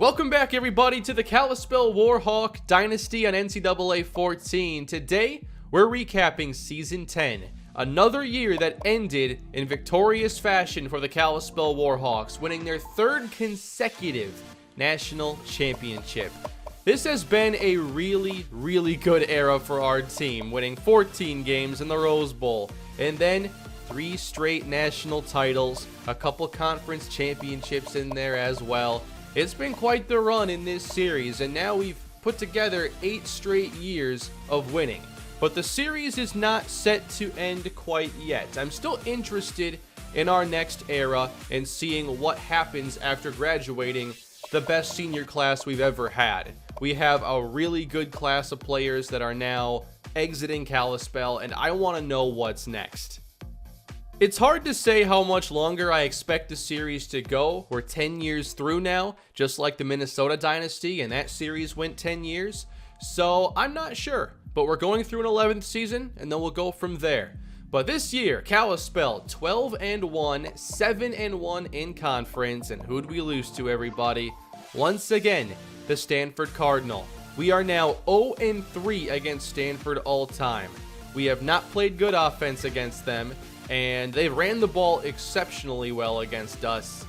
Welcome back, everybody, to the Kalispell Warhawk Dynasty on NCAA 14. Today, we're recapping Season 10, another year that ended in victorious fashion for the Kalispell Warhawks, winning their third consecutive national championship. This has been a really good era for our team, winning 14 games in the Rose Bowl, and then 3 straight national titles, a couple conference championships in there as well. It's been quite the run in this series, and now we've put together 8 straight years of winning. But the series is not set to end quite yet. I'm still interested in our next era and seeing what happens after graduating the best senior class we've ever had. We have a really good class of players that are now exiting Kalispell, and I want to know what's next. It's hard to say how much longer I expect the series to go. We're 10 years through now, just like the Minnesota Dynasty, and that series went 10 years. So I'm not sure, but we're going through an 11th season, and then we'll go from there. But this year, Kalispell 12-1, 7-1 in conference, and who'd we lose to, everybody? Once again, the Stanford Cardinal. We are now 0-3 against Stanford all time. We have not played good offense against them, and they ran the ball exceptionally well against us.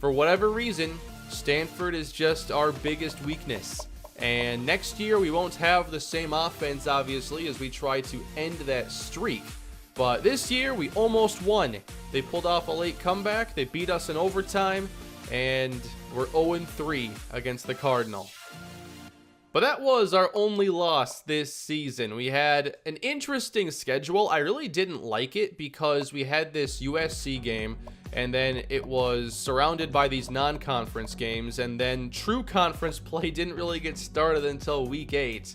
For whatever reason, Stanford is just our biggest weakness. And next year, we won't have the same offense, obviously, as we try to end that streak. But this year, we almost won. They pulled off a late comeback, they beat us in overtime, and we're 0-3 against the Cardinal. But that was our only loss this season. We had an interesting schedule. I really didn't like it because we had this USC game, and then it was surrounded by these non-conference games, and then true conference play didn't really get started until week 8.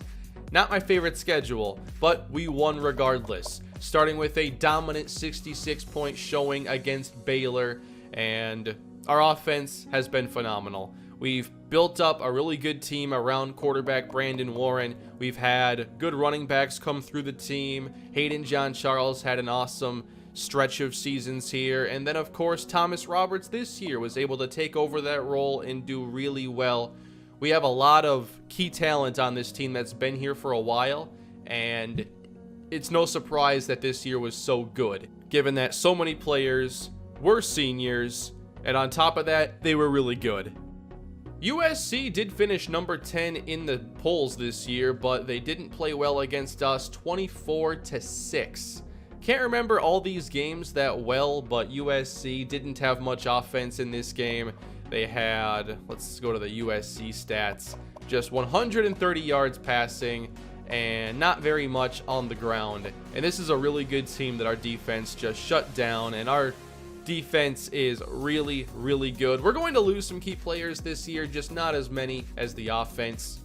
Not my favorite schedule, but we won regardless, starting with a dominant 66-point showing against Baylor, and our offense has been phenomenal. We've built up a really good team around quarterback Brandon Warren. We've had good running backs come through the team. Hayden John Charles had an awesome stretch of seasons here. And then, of course, Thomas Roberts this year was able to take over that role and do really well. We have a lot of key talent on this team that's been here for a while, and it's no surprise that this year was so good, given that so many players were seniors, and on top of that, they were really good. USC did finish number 10 in the polls this year, but they didn't play well against us, 24-6. Can't remember all these games that well, but USC didn't have much offense in this game. They had, let's go to the USC stats, just 130 yards passing and not very much on the ground. And this is a really good team that our defense just shut down, and our defense is really good. We're going to lose some key players this year, just not as many as the offense.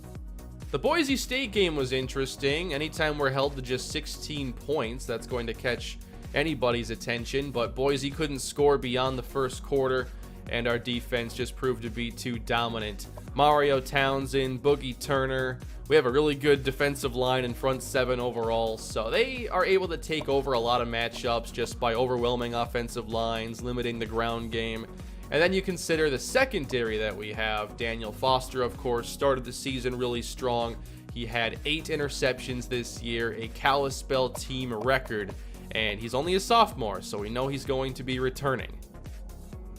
The Boise State game was interesting. Anytime we're held to just 16 points, that's going to catch anybody's attention, but Boise couldn't score beyond the first quarter, and our defense just proved to be too dominant. Mario Townsend, Boogie Turner, we have a really good defensive line and front 7 overall, so they are able to take over a lot of matchups just by overwhelming offensive lines, limiting the ground game. And then you consider the secondary that we have. Daniel Foster, of course, started the season really strong. He had 8 interceptions this year, a Kalispell team record, and he's only a sophomore, so we know he's going to be returning.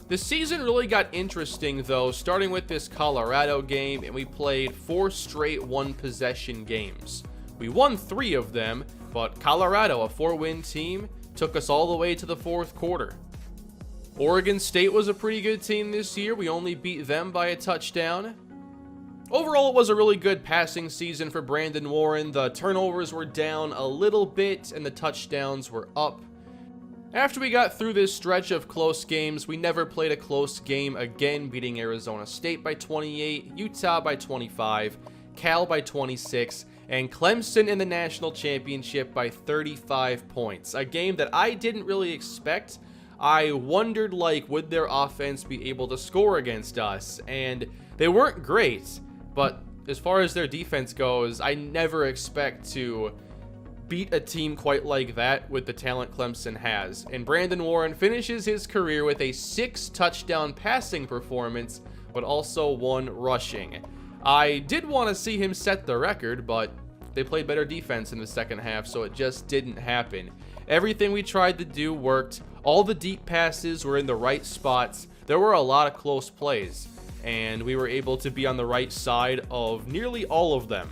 The season really got interesting, though, starting with this Colorado game, and we played 4 straight one-possession games. We won 3 of them, but Colorado, a 4-win team, took us all the way to the 4th quarter. Oregon State was a pretty good team this year. We only beat them by a touchdown. Overall, it was a really good passing season for Brandon Warren. The turnovers were down a little bit, and the touchdowns were up. After we got through this stretch of close games, we never played a close game again, beating Arizona State by 28, Utah by 25, Cal by 26, and Clemson in the national championship by 35 points. A game that I didn't really expect. I wondered, would their offense be able to score against us? And they weren't great, but as far as their defense goes, I never expect to beat a team quite like that with the talent Clemson has. And Brandon Warren finishes his career with a 6-touchdown passing performance but also 1 rushing. I did want to see him set the record, but they played better defense in the second half, so it just didn't happen. Everything we tried to do worked. All the deep passes were in the right spots. There were a lot of close plays, and we were able to be on the right side of nearly all of them.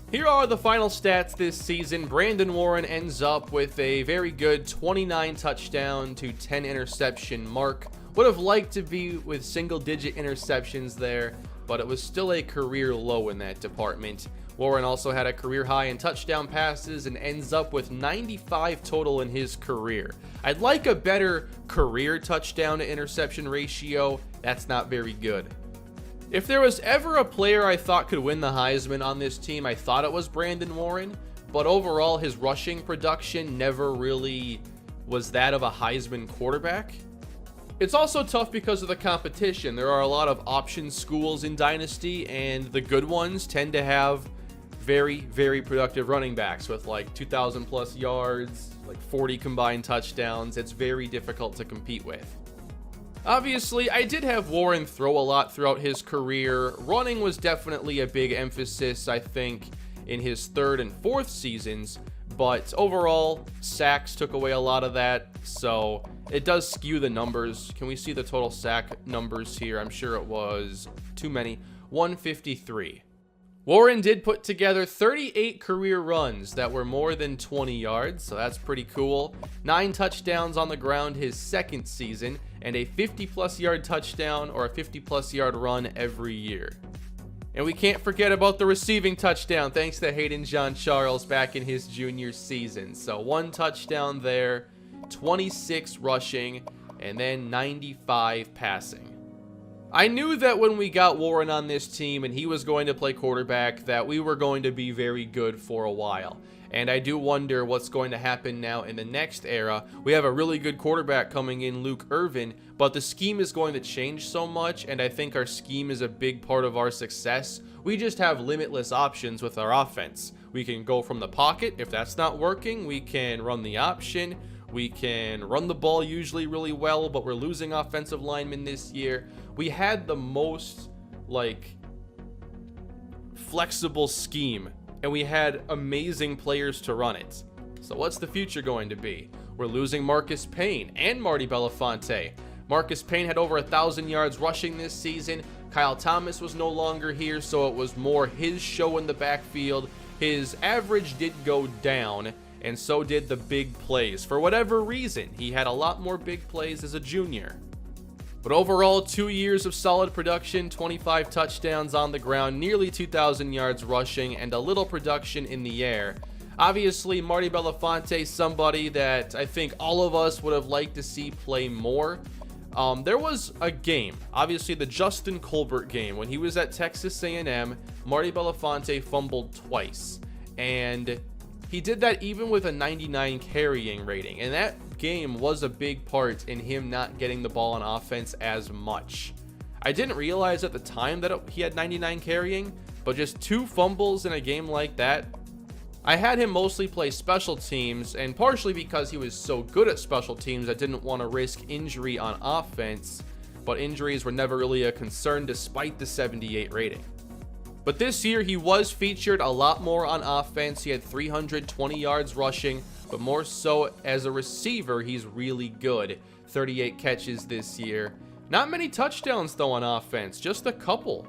Here are the final stats this season. Brandon Warren ends up with a very good 29 touchdown to 10 interception mark. Would have liked to be with single-digit interceptions there, but it was still a career low in that department. Warren also had a career high in touchdown passes and ends up with 95 total in his career. I'd like a better career touchdown to interception ratio. That's not very good. If there was ever a player I thought could win the Heisman on this team, I thought it was Brandon Warren, but overall his rushing production never really was that of a Heisman quarterback. It's also tough because of the competition. There are a lot of option schools in Dynasty, and the good ones tend to have very, very productive running backs with like 2,000 plus yards, like 40 combined touchdowns. It's very difficult to compete with. Obviously, I did have Warren throw a lot throughout his career. Running was definitely a big emphasis, I think, in his 3rd and 4th seasons, but overall, sacks took away a lot of that, so it does skew the numbers. Can we see the total sack numbers here? I'm sure it was too many. 153. Warren did put together 38 career runs that were more than 20 yards, so that's pretty cool. 9 touchdowns on the ground his 2nd season, and a 50-plus yard touchdown or a 50-plus yard run every year. And we can't forget about the receiving touchdown, thanks to Hayden Jean-Charles back in his junior season. So 1 touchdown there, 26 rushing, and then 95 passing. I knew that when we got Warren on this team and he was going to play quarterback, that we were going to be very good for a while. And I do wonder what's going to happen now in the next era. We have a really good quarterback coming in, Luke Irvin, but the scheme is going to change so much, and I think our scheme is a big part of our success. We just have limitless options with our offense. We can go from the pocket. If that's not working, we can run the option. We can run the ball usually really well, but we're losing offensive linemen this year. We had the most, flexible scheme, and we had amazing players to run it. So what's the future going to be? We're losing Marcus Payne and Marty Belafonte. Marcus Payne had over 1,000 yards rushing this season. Kyle Thomas was no longer here, so it was more his show in the backfield. His average did go down, and so did the big plays. For whatever reason, he had a lot more big plays as a junior. But overall, 2 years of solid production, 25 touchdowns on the ground, nearly 2,000 yards rushing, and a little production in the air. Obviously, Marty Belafonte, somebody that I think all of us would have liked to see play more. There was a game, obviously the Justin Colbert game, when he was at Texas A&M, Marty Belafonte fumbled twice. And he did that even with a 99 carrying rating, and that game was a big part in him not getting the ball on offense as much. I didn't realize at the time that he had 99 carrying, but just 2 fumbles in a game like that. I had him mostly play special teams, and partially because he was so good at special teams, I didn't want to risk injury on offense, but injuries were never really a concern despite the 78 rating. But this year, he was featured a lot more on offense. He had 320 yards rushing, but more so as a receiver, he's really good. 38 catches this year. Not many touchdowns, though, on offense, just a couple.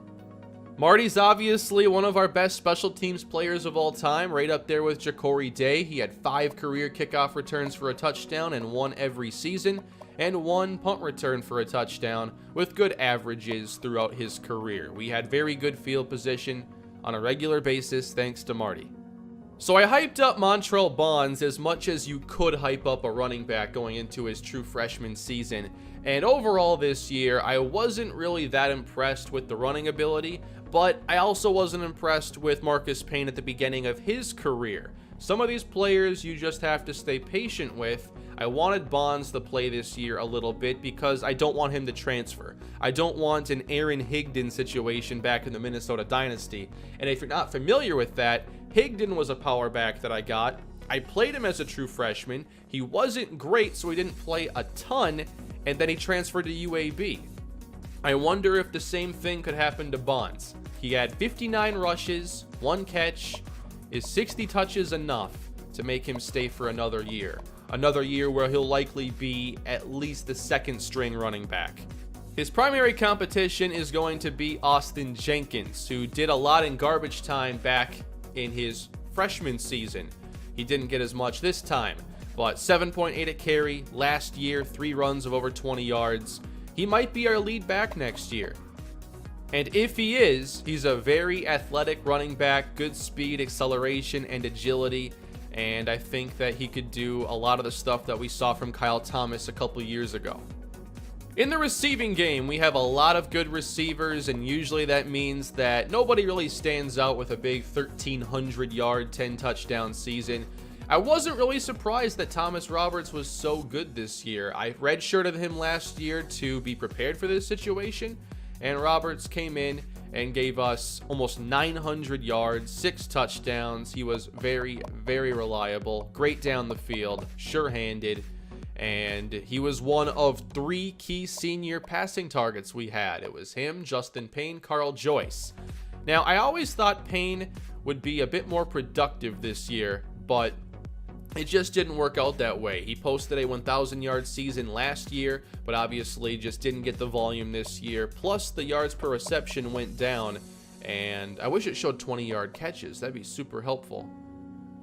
Marty's obviously one of our best special teams players of all time, right up there with Ja'Cory Day. He had 5 career kickoff returns for a touchdown and 1 every season, and 1 punt return for a touchdown, with good averages throughout his career. We had very good field position on a regular basis thanks to Marty. So I hyped up Montrell Bonds as much as you could hype up a running back going into his true freshman season. And overall this year, I wasn't really that impressed with the running ability, but I also wasn't impressed with Marcus Payne at the beginning of his career. Some of these players you just have to stay patient with. I wanted Bonds to play this year a little bit because I don't want him to transfer. I don't want an Aaron Higdon situation back in the Minnesota Dynasty. And if you're not familiar with that, Higdon was a power back that I got. I played him as a true freshman. He wasn't great, so he didn't play a ton, and then he transferred to UAB. I wonder if the same thing could happen to Bonds. He had 59 rushes, 1 catch. Is 60 touches enough to make him stay for another year? Another year where he'll likely be at least the second string running back. His primary competition is going to be Austin Jenkins, who did a lot in garbage time back in his freshman season. He didn't get as much this time, but 7.8 a carry last year, 3 runs of over 20 yards. He might be our lead back next year. And if he is, he's a very athletic running back, good speed, acceleration, and agility. And I think that he could do a lot of the stuff that we saw from Kyle Thomas a couple years ago. In the receiving game, we have a lot of good receivers, and usually that means that nobody really stands out with a big 1,300-yard, 10-touchdown season. I wasn't really surprised that Thomas Roberts was so good this year. I redshirted him last year to be prepared for this situation, and Roberts came in and gave us almost 900 yards, 6 touchdowns. He was very, very reliable, great down the field, sure-handed, and he was one of 3 key senior passing targets we had. It was him, Justin Payne, Carl Joyce. Now, I always thought Payne would be a bit more productive this year, but it just didn't work out that way. He posted a 1,000-yard season last year, but obviously just didn't get the volume this year. Plus, the yards per reception went down, and I wish it showed 20-yard catches. That'd be super helpful.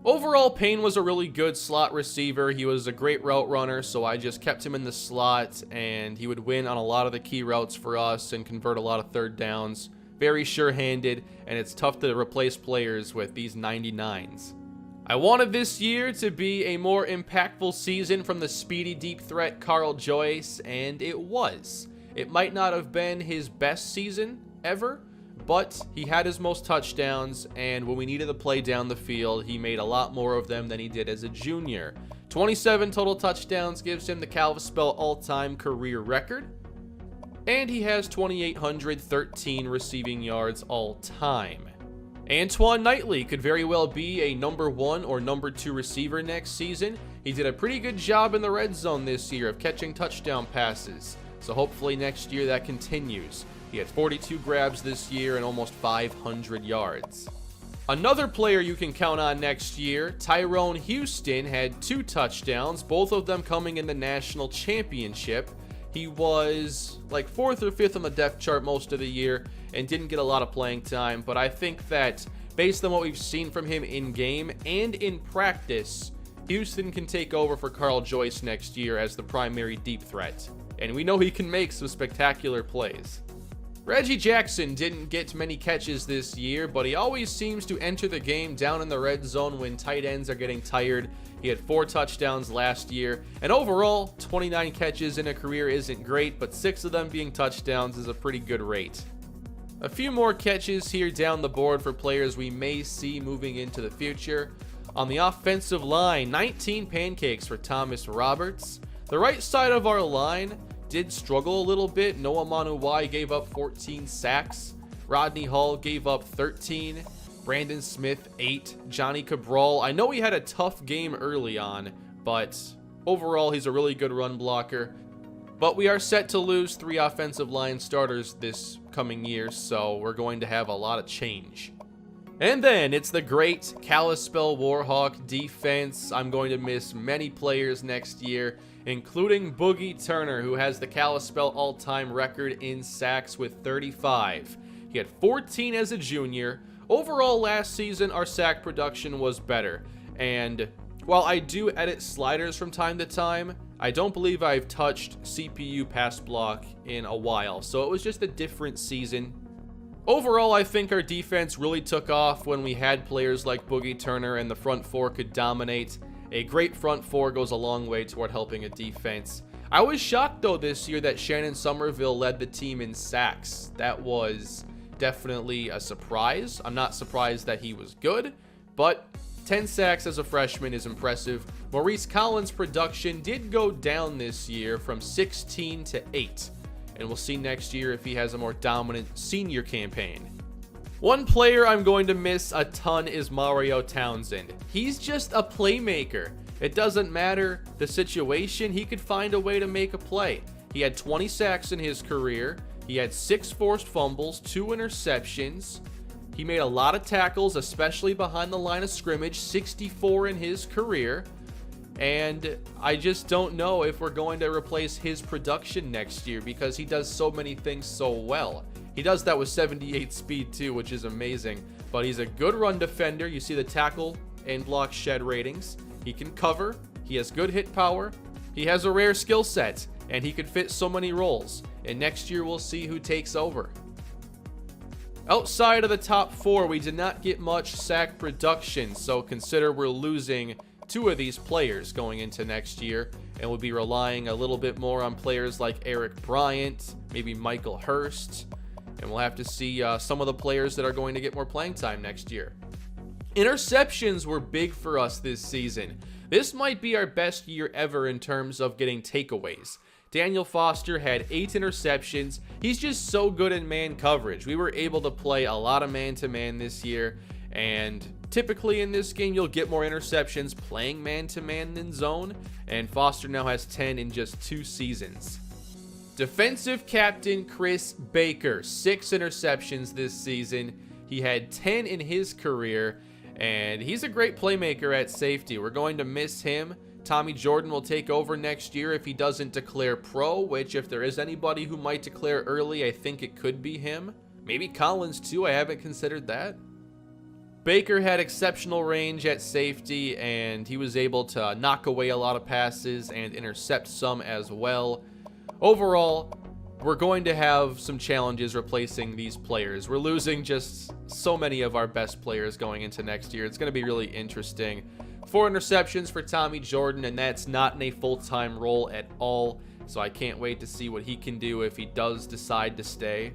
Overall, Payne was a really good slot receiver. He was a great route runner, so I just kept him in the slot, and he would win on a lot of the key routes for us and convert a lot of third downs. Very sure-handed, and it's tough to replace players with these 99s. I wanted this year to be a more impactful season from the speedy deep threat Carl Joyce, and it was. It might not have been his best season ever, but he had his most touchdowns, and when we needed to play down the field, he made a lot more of them than he did as a junior. 27 total touchdowns gives him the Kalispell all-time career record, and he has 2,813 receiving yards all-time. Antoine Knightley could very well be a number 1 or number 2 receiver next season. He did a pretty good job in the red zone this year of catching touchdown passes, so hopefully next year that continues. He had 42 grabs this year and almost 500 yards. Another player you can count on next year, Tyrone Houston, had 2 touchdowns, both of them coming in the national championship. He was like 4th or 5th on the depth chart most of the year and didn't get a lot of playing time, but I think that based on what we've seen from him in game and in practice, Houston can take over for Carl Joyce next year as the primary deep threat, and we know he can make some spectacular plays. Reggie Jackson didn't get many catches this year, but he always seems to enter the game down in the red zone when tight ends are getting tired. He had 4 touchdowns last year, and overall, 29 catches in a career isn't great, but 6 of them being touchdowns is a pretty good rate. A few more catches here down the board for players we may see moving into the future. On the offensive line, 19 pancakes for Thomas Roberts. The right side of our line did struggle a little bit. Noah Manuwai gave up 14 sacks. Rodney Hall gave up 13. Brandon Smith, 8. Johnny Cabral, I know he had a tough game early on, but overall he's a really good run blocker. But we are set to lose 3 offensive line starters this coming year, so we're going to have a lot of change. And then it's the great Kalispell Warhawk defense. I'm going to miss many players next year, including Boogie Turner, who has the Kalispell all-time record in sacks with 35. He had 14 as a junior. Overall, last season, our sack production was better. And while I do edit sliders from time to time, I don't believe I've touched CPU pass block in a while, so it was just a different season. Overall, I think our defense really took off when we had players like Boogie Turner and the front 4 could dominate. A great front 4 goes a long way toward helping a defense. I was shocked, though, this year that Shannon Somerville led the team in sacks. That was definitely a surprise. I'm not surprised that he was good, but 10 sacks as a freshman is impressive. Maurice Collins' production did go down this year from 16 to 8. And we'll see next year if he has a more dominant senior campaign. One player I'm going to miss a ton is Mario Townsend. He's just a playmaker. It doesn't matter the situation, he could find a way to make a play. He had 20 sacks in his career, He had 6 forced fumbles, 2 interceptions. He made a lot of tackles, especially behind the line of scrimmage, 64 in his career. And I just don't know if we're going to replace his production next year because he does so many things so well. He does that with 78 speed too, which is amazing. But he's a good run defender. You see the tackle and block shed ratings. He can cover. He has good hit power. He has a rare skill set, and he could fit so many roles. And next year we'll see who takes over. Outside of the top 4, we did not get much sack production, so consider we're losing 2 of these players going into next year, and we'll be relying a little bit more on players like Eric Bryant, maybe Michael Hurst, and we'll have to see some of the players that are going to get more playing time next year. Interceptions were big for us this season. This might be our best year ever in terms of getting takeaways. Daniel Foster had 8 interceptions. He's just so good in man coverage. We were able to play a lot of man-to-man this year, and typically in this game you'll get more interceptions playing man-to-man than zone, and Foster now has 10 in just 2 seasons. Defensive captain Chris Baker, 6 interceptions this season. He had 10 in his career, and he's a great playmaker at safety. We're going to miss him. Tommy Jordan will take over next year if he doesn't declare pro, which if there is anybody who might declare early, I think it could be him. Maybe Collins too, I haven't considered that. Baker had exceptional range at safety, and he was able to knock away a lot of passes and intercept some as well. Overall, we're going to have some challenges replacing these players. We're losing just so many of our best players going into next year. It's going to be really interesting. 4 interceptions for Tommy Jordan, and that's not in a full-time role at all, so I can't wait to see what he can do if he does decide to stay.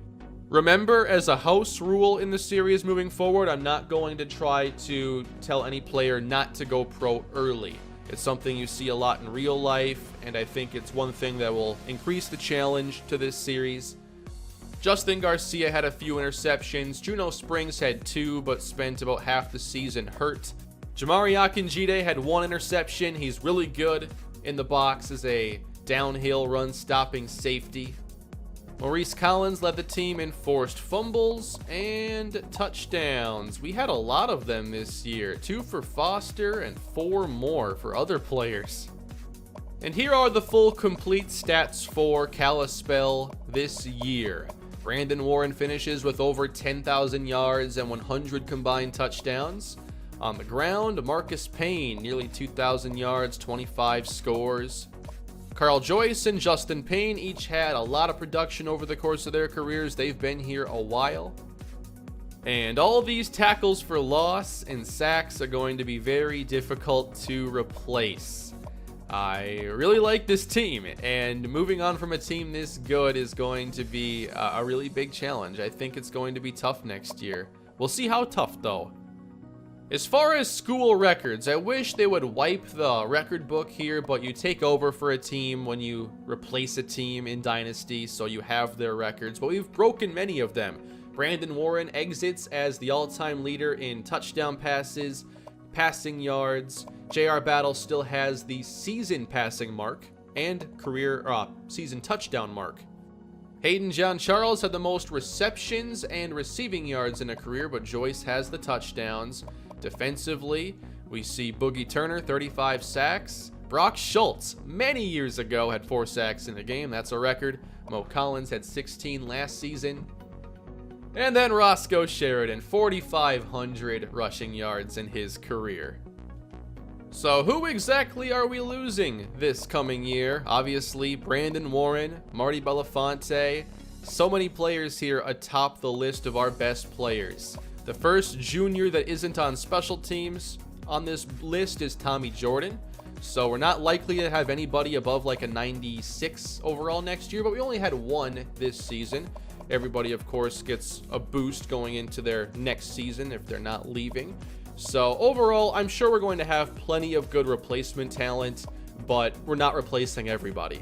Remember, as a house rule in the series moving forward, I'm not going to try to tell any player not to go pro early. It's something you see a lot in real life, and I think it's one thing that will increase the challenge to this series. Justin Garcia had a few interceptions. Juno Springs had 2, but spent about half the season hurt. Jamari Akinjide had 1 interception. He's really good in the box as a downhill run-stopping safety. Maurice Collins led the team in forced fumbles and touchdowns. We had a lot of them this year. 2 for Foster and 4 more for other players. And here are the full complete stats for Kalispell this year. Brandon Warren finishes with over 10,000 yards and 100 combined touchdowns. On the ground, Marcus Payne, nearly 2,000 yards, 25 scores. Carl Joyce and Justin Payne each had a lot of production over the course of their careers. They've been here a while. And all these tackles for loss and sacks are going to be very difficult to replace. I really like this team, and moving on from a team this good is going to be a really big challenge. I think it's going to be tough next year. We'll see how tough, though. As far as school records, I wish they would wipe the record book here, but you take over for a team when you replace a team in Dynasty, so you have their records, but we've broken many of them. Brandon Warren exits as the all-time leader in touchdown passes, passing yards. J.R. Battle still has the season passing mark and career season touchdown mark. Hayden John Charles had the most receptions and receiving yards in a career, but Joyce has the touchdowns. Defensively, we see Boogie Turner, 35 sacks. Brock Schultz, many years ago, had 4 sacks in a game. That's a record. Mo Collins had 16 last season. And then Roscoe Sheridan, 4,500 rushing yards in his career. So who exactly are we losing this coming year? Obviously, Brandon Warren, Marty Belafonte. So many players here atop the list of our best players. The first junior that isn't on special teams on this list is Tommy Jordan. So we're not likely to have anybody above like a 96 overall next year, but we only had 1 this season. Everybody, of course, gets a boost going into their next season if they're not leaving. So overall, I'm sure we're going to have plenty of good replacement talent, but we're not replacing everybody.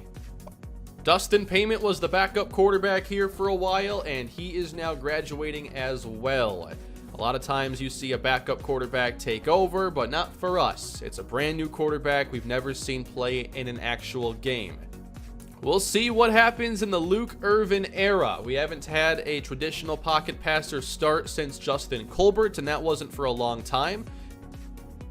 Dustin Payment was the backup quarterback here for a while, and he is now graduating as well. A lot of times you see a backup quarterback take over, but not for us. It's a brand new quarterback we've never seen play in an actual game. We'll see what happens in the Luke Irvin era. We haven't had a traditional pocket passer start since Justin Colbert, and that wasn't for a long time.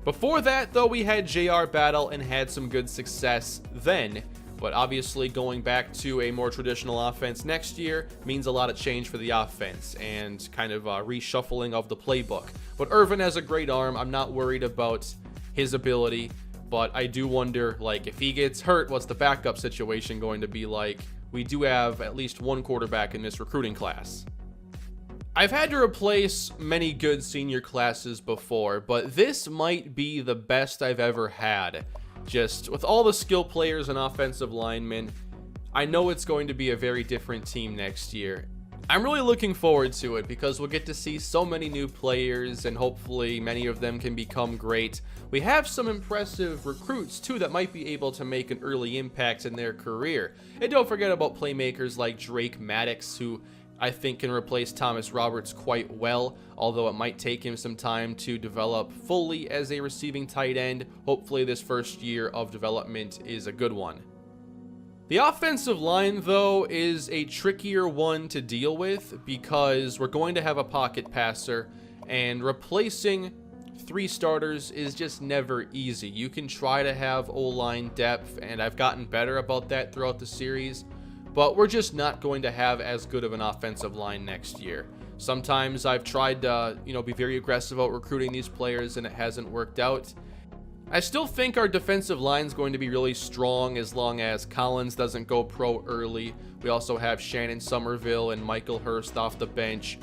Before that, though, we had J.R. Battle and had some good success then. But obviously going back to a more traditional offense next year means a lot of change for the offense and kind of reshuffling of the playbook. But Irvin has a great arm. I'm not worried about his ability, but I do wonder, like, if he gets hurt, what's the backup situation going to be like? We do have at least one quarterback in this recruiting class. I've had to replace many good senior classes before, but this might be the best I've ever had. Just with all the skill players and offensive linemen, I know it's going to be a very different team next year. I'm really looking forward to it because we'll get to see so many new players and hopefully many of them can become great. We have some impressive recruits too that might be able to make an early impact in their career. And don't forget about playmakers like Drake Maddox, who I think can replace Thomas Roberts quite well, although it might take him some time to develop fully as a receiving tight end. Hopefully this first year of development is a good one. The offensive line, though, is a trickier one to deal with because we're going to have a pocket passer, and replacing 3 starters is just never easy. You can try to have O-line depth, and I've gotten better about that throughout the series, but we're just not going to have as good of an offensive line next year. Sometimes I've tried to, be very aggressive about recruiting these players and it hasn't worked out. I still think our defensive line is going to be really strong as long as Collins doesn't go pro early. We also have Shannon Somerville and Michael Hurst off the bench.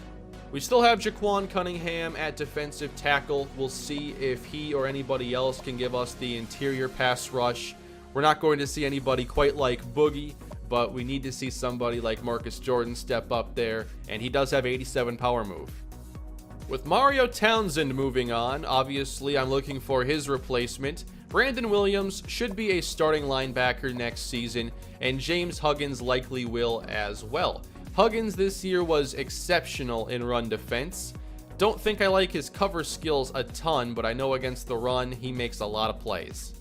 We still have Jaquan Cunningham at defensive tackle. We'll see if he or anybody else can give us the interior pass rush. We're not going to see anybody quite like Boogie, but we need to see somebody like Marcus Jordan step up there, and he does have 87 power move. With Mario Townsend moving on, obviously I'm looking for his replacement. Brandon Williams should be a starting linebacker next season, and James Huggins likely will as well. Huggins this year was exceptional in run defense. Don't think I like his cover skills a ton, but I know against the run he makes a lot of plays.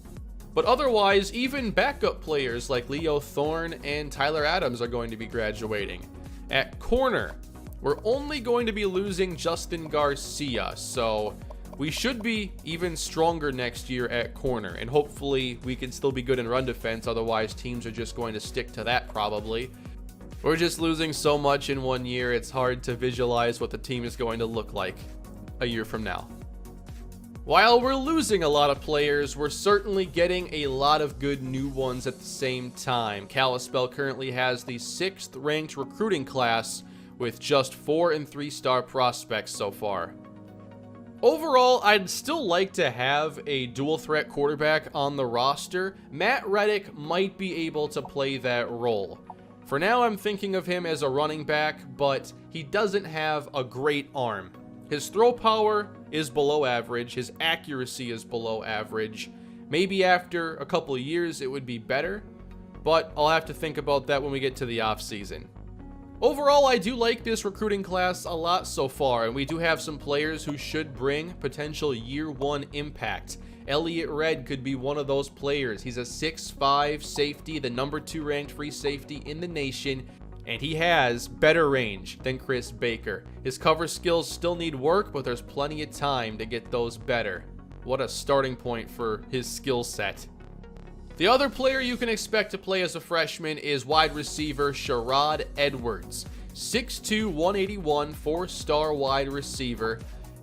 But otherwise, even backup players like Leo Thorne and Tyler Adams are going to be graduating. At corner, we're only going to be losing Justin Garcia, so we should be even stronger next year at corner, and hopefully we can still be good in run defense, otherwise teams are just going to stick to that probably. We're just losing so much in 1 year, it's hard to visualize what the team is going to look like a year from now. While we're losing a lot of players, we're certainly getting a lot of good new ones at the same time. Kalispell currently has the 6th ranked recruiting class with just 4 and 3-star prospects so far. Overall, I'd still like to have a dual threat quarterback on the roster. Matt Reddick might be able to play that role. For now, I'm thinking of him as a running back, but he doesn't have a great arm. His throw power is below average, his accuracy is below average. Maybe after a couple of years it would be better, but I'll have to think about that when we get to the offseason. Overall, I do like this recruiting class a lot so far, and we do have some players who should bring potential year 1 impact. Elliott Red could be one of those players. He's a 6'5" safety, the number 2 ranked free safety in the nation, and he has better range than Chris Baker. His cover skills still need work, but there's plenty of time to get those better. What a starting point for his skill set. The other player you can expect to play as a freshman is wide receiver Sherrod Edwards. 6'2", 181, 4-star wide receiver.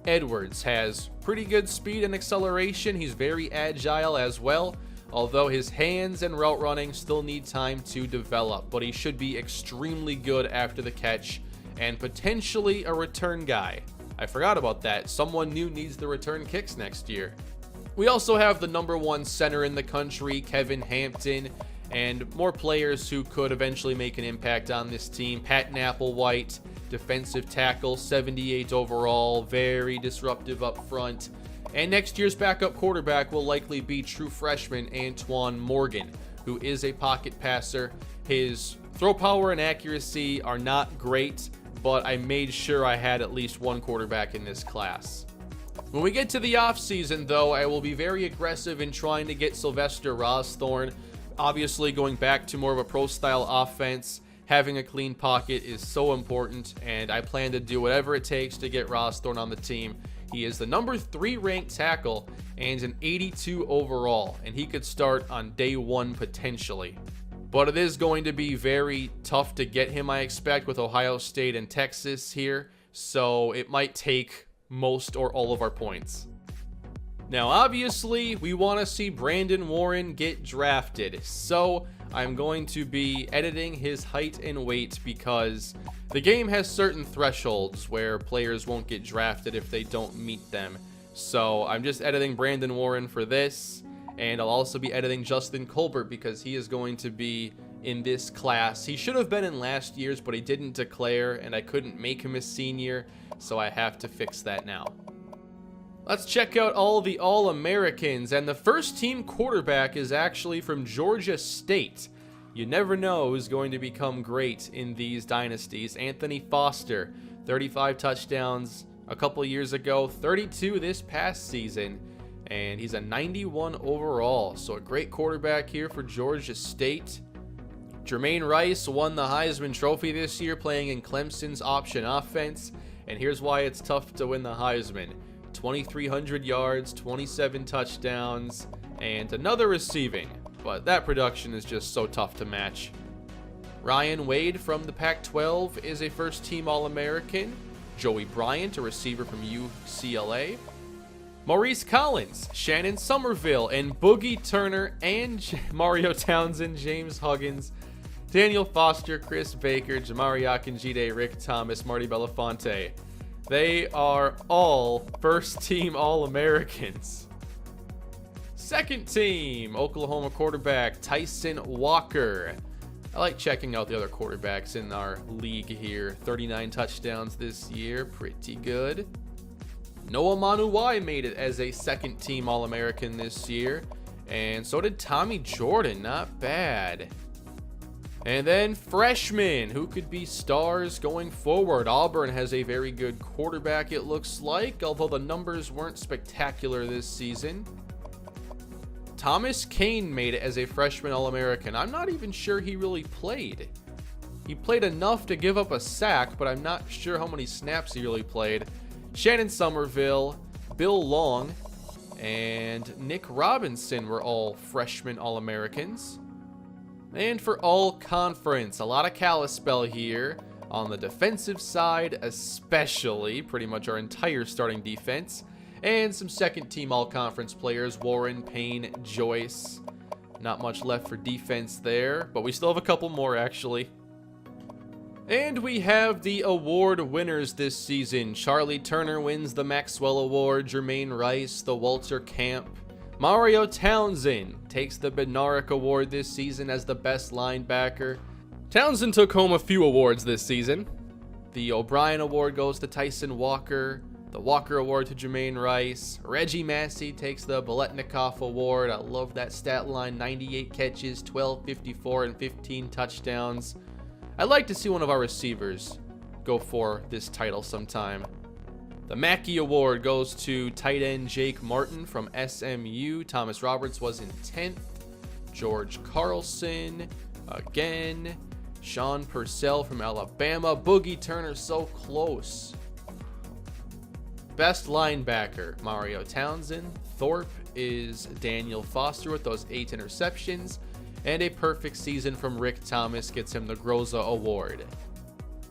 Edwards has pretty good speed and acceleration. He's very agile as well, although his hands and route running still need time to develop, but he should be extremely good after the catch and potentially a return guy. I forgot about that. Someone new needs the return kicks next year. We also have the number 1 center in the country, Kevin Hampton, and more players who could eventually make an impact on this team. Patton Applewhite, defensive tackle, 78 overall, very disruptive up front. And next year's backup quarterback will likely be true freshman Antoine Morgan, who is a pocket passer. His throw power and accuracy are not great, but I made sure I had at least one quarterback in this class. When we get to the offseason, though, I will be very aggressive in trying to get Sylvester Rosthorn. Obviously, going back to more of a pro-style offense, having a clean pocket is so important, and I plan to do whatever it takes to get Ross Thorne on the team. He is the number 3 ranked tackle and an 82 overall, and he could start on day 1 potentially. But it is going to be very tough to get him, I expect, with Ohio State and Texas here, so it might take most or all of our points. Now, obviously, we want to see Brandon Warren get drafted, so I'm going to be editing his height and weight because the game has certain thresholds where players won't get drafted if they don't meet them. So I'm just editing Brandon Warren for this, and I'll also be editing Justin Colbert because he is going to be in this class. He should have been in last year's, but he didn't declare, and I couldn't make him a senior, so I have to fix that now. Let's check out all the All-Americans, and the first team quarterback is actually from Georgia State. You never know who's going to become great in these dynasties. Anthony Foster, 35 touchdowns a couple years ago, 32 this past season, and he's a 91 overall. So a great quarterback here for Georgia State. Jermaine Rice won the Heisman Trophy this year playing in Clemson's option offense, and here's why it's tough to win the Heisman. 2,300 yards, 27 touchdowns, and another receiving, but that production is just so tough to match. Ryan Wade from the Pac-12 is a first-team All-American. Joey Bryant, a receiver from UCLA. Maurice Collins, Shannon Somerville, and Boogie Turner, and Mario Townsend, James Huggins, Daniel Foster, Chris Baker, Jamari Akinjide, Rick Thomas, Marty Belafonte. They are all first-team All-Americans. Second team, Oklahoma quarterback Tyson Walker. I like checking out the other quarterbacks in our league here. 39 touchdowns this year, pretty good. Noah Manuwai made it as a second-team All-American this year, and so did Tommy Jordan, not bad. And then freshmen, who could be stars going forward. Auburn has a very good quarterback, it looks like, although the numbers weren't spectacular this season. Thomas Kane made it as a freshman All-American. I'm not even sure he really played. He played enough to give up a sack, but I'm not sure how many snaps he really played. Shannon Somerville, Bill Long, and Nick Robinson were all freshman All-Americans. And for all conference, a lot of Kalispell here. On the defensive side, especially, pretty much our entire starting defense. And some second-team all-conference players, Warren, Payne, Joyce. Not much left for defense there, but we still have a couple more, actually. And we have the award winners this season. Charlie Turner wins the Maxwell Award, Jermaine Rice, the Walter Camp. Mario Townsend takes the Bednarik Award this season as the best linebacker. Townsend took home a few awards this season. The O'Brien Award goes to Tyson Walker. The Walker Award to Jermaine Rice. Reggie Massey takes the Biletnikoff Award. I love that stat line. 98 catches, 1254, and 15 touchdowns. I'd like to see one of our receivers go for this title sometime. The Mackey Award goes to tight end Jake Martin from SMU. Thomas Roberts was in 10th. George Carlson, again. Sean Purcell from Alabama. Boogie Turner, so close. Best linebacker, Mario Townsend. Thorpe is Daniel Foster with those 8 interceptions. And a perfect season from Rick Thomas gets him the Groza Award.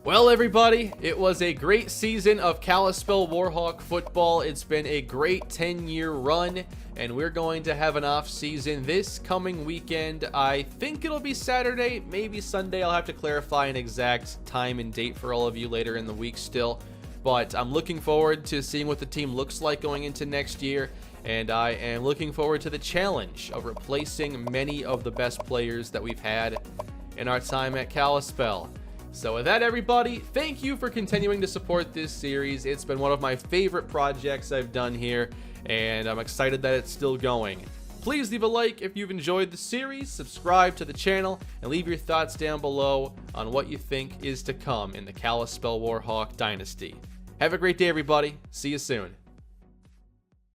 Well, everybody, it was a great season of Kalispell Warhawk football. It's been a great 10-year run, and we're going to have an off-season this coming weekend. I think it'll be Saturday, maybe Sunday. I'll have to clarify an exact time and date for all of you later in the week still. But I'm looking forward to seeing what the team looks like going into next year, and I am looking forward to the challenge of replacing many of the best players that we've had in our time at Kalispell. So with that, everybody, thank you for continuing to support this series. It's been one of my favorite projects I've done here, and I'm excited that it's still going. Please leave a like if you've enjoyed the series, subscribe to the channel, and leave your thoughts down below on what you think is to come in the Kalispell Warhawk Dynasty. Have a great day, everybody. See you soon.